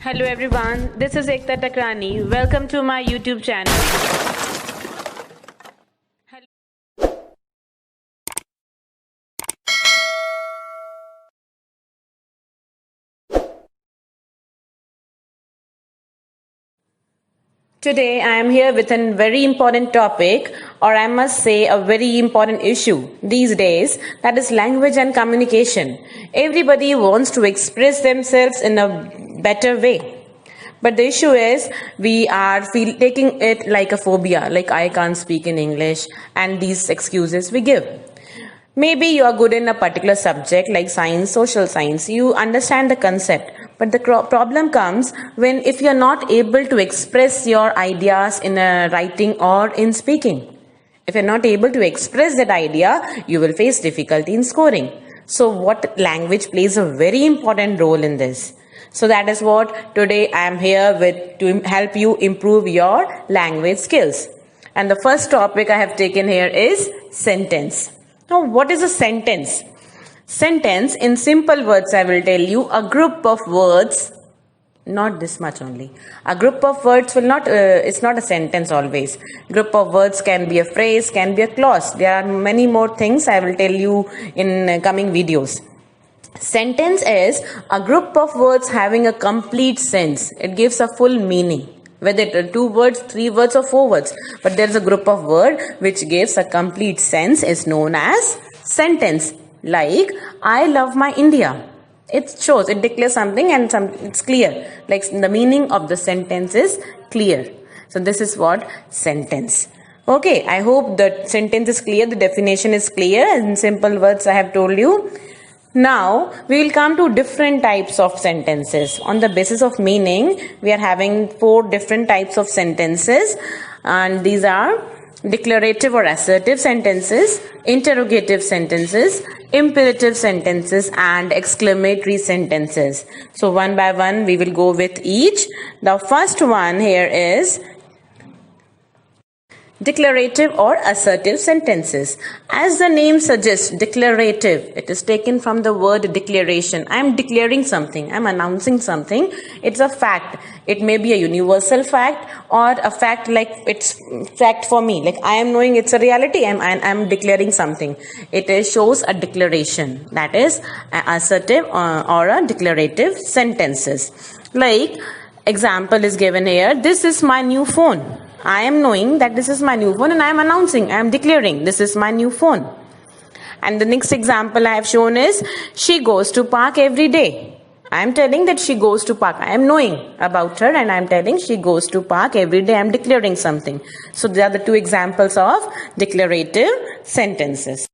Hello everyone, this is Ekta Takrani. Welcome to my YouTube channel. Today I am here with a very important topic, or I must say a very important issue these days, that is language and communication. Everybody wants to express themselves in a better way. But the issue is we are taking it like a phobia, like I can't speak in English, and these excuses we give. Maybe you are good in a particular subject like science, social science. You understand the concept. But the problem comes when if you're not able to express your ideas in a writing or in speaking. If you're not able to express that idea, you will face difficulty in scoring. So what language plays a very important role in this. So that is what today I am here with to help you improve your language skills. And the first topic I have taken here is sentence. Now, what is a sentence? Sentence, in simple words, I will tell you, a group of words, not this much only. A group of words will not, it's not a sentence always. Group of words can be a phrase, can be a clause. There are many more things I will tell you in coming videos. Sentence is a group of words having a complete sense. It gives a full meaning. Whether it are 2 words, 3 words or 4 words. But there is a group of words which gives a complete sense is known as sentence. Like, I love my India. It shows, it declares something and it's clear. Like the meaning of the sentence is clear. So this is what sentence. Okay, I hope the sentence is clear, the definition is clear. In simple words I have told you. Now, we will come to different types of sentences. On the basis of meaning, we are having 4 different types of sentences. And these are declarative or assertive sentences, interrogative sentences, imperative sentences, and exclamatory sentences. So, one by one, we will go with each. The first one here is declarative or assertive sentences. As the name suggests, declarative, it is taken from the word declaration. I am declaring something, I am announcing something. It's a fact. It may be a universal fact or a fact like it's fact for me. Like I am knowing it's a reality, I am declaring something. It shows a declaration. That is assertive or a declarative sentences. Like example is given here, this is my new phone. I am knowing that this is my new phone and I am announcing, I am declaring this is my new phone. And the next example I have shown is, she goes to park every day. I am telling that she goes to park. I am knowing about her and I am telling she goes to park every day. I am declaring something. So these are the 2 examples of declarative sentences.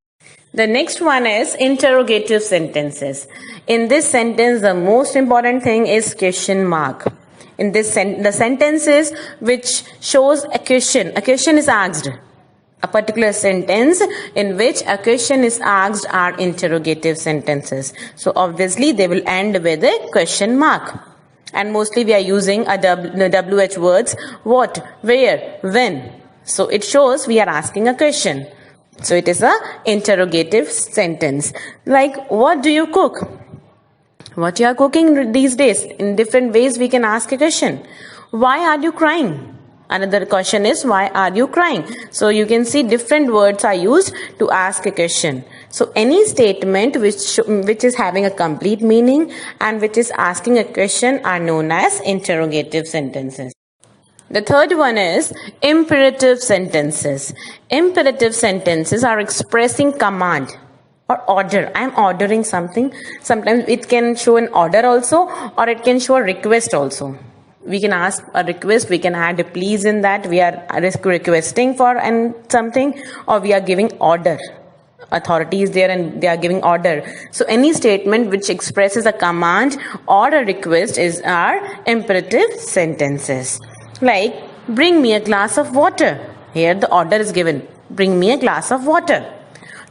The next one is interrogative sentences. In this sentence, the most important thing is question mark. In this the sentences which shows a question is asked. A particular sentence in which a question is asked are interrogative sentences. So obviously they will end with a question mark. And mostly we are using a WH words, what, where, when. So it shows we are asking a question. So it is a interrogative sentence. Like, what do you cook? What you are cooking these days? In different ways we can ask a question. Why are you crying? Another question is, why are you crying? So you can see different words are used to ask a question. So any statement which is having a complete meaning and which is asking a question are known as interrogative sentences. The third one is imperative sentences. Imperative sentences are expressing command or order. I am ordering something. Sometimes it can show an order also, or it can show a request also. We can ask a request, we can add a please in that. We are requesting for and something, or we are giving order. Authority is there and they are giving order. So any statement which expresses a command or a request is our imperative sentences. Like, bring me a glass of water. Here the order is given. Bring me a glass of water.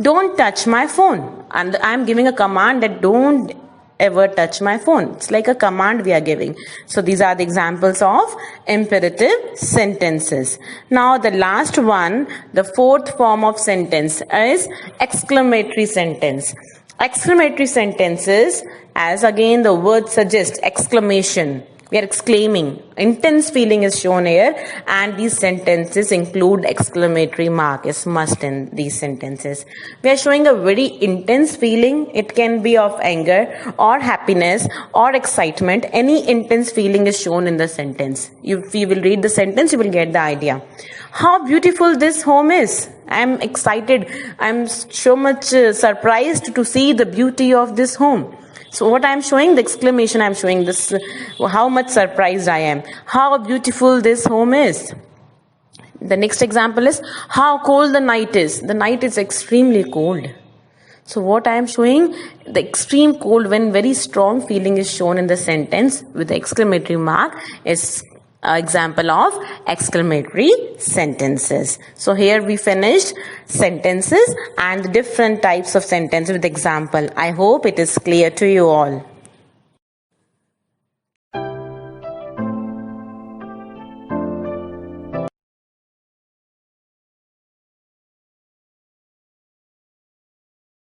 Don't touch my phone. And I am giving a command that don't ever touch my phone. It's like a command we are giving. So these are the examples of imperative sentences. Now the last one, the 4th form of sentence is exclamatory sentence. Exclamatory sentences, as again the word suggests, exclamation. We are exclaiming. Intense feeling is shown here, and these sentences include exclamatory mark is must in these sentences. We are showing a very intense feeling. It can be of anger or happiness or excitement. Any intense feeling is shown in the sentence. If you will read the sentence, you will get the idea. How beautiful this home is. I'm excited. I'm so much surprised to see the beauty of this home. So what I'm showing, the exclamation I'm showing, this how much surprised I am. How beautiful this home is. The next example is how cold the night is. The night is extremely cold. So what I am showing, the extreme cold, when very strong feeling is shown in the sentence with the exclamatory mark, is an example of exclamatory sentences. So here we finished sentences and different types of sentences with example. I hope it is clear to you all.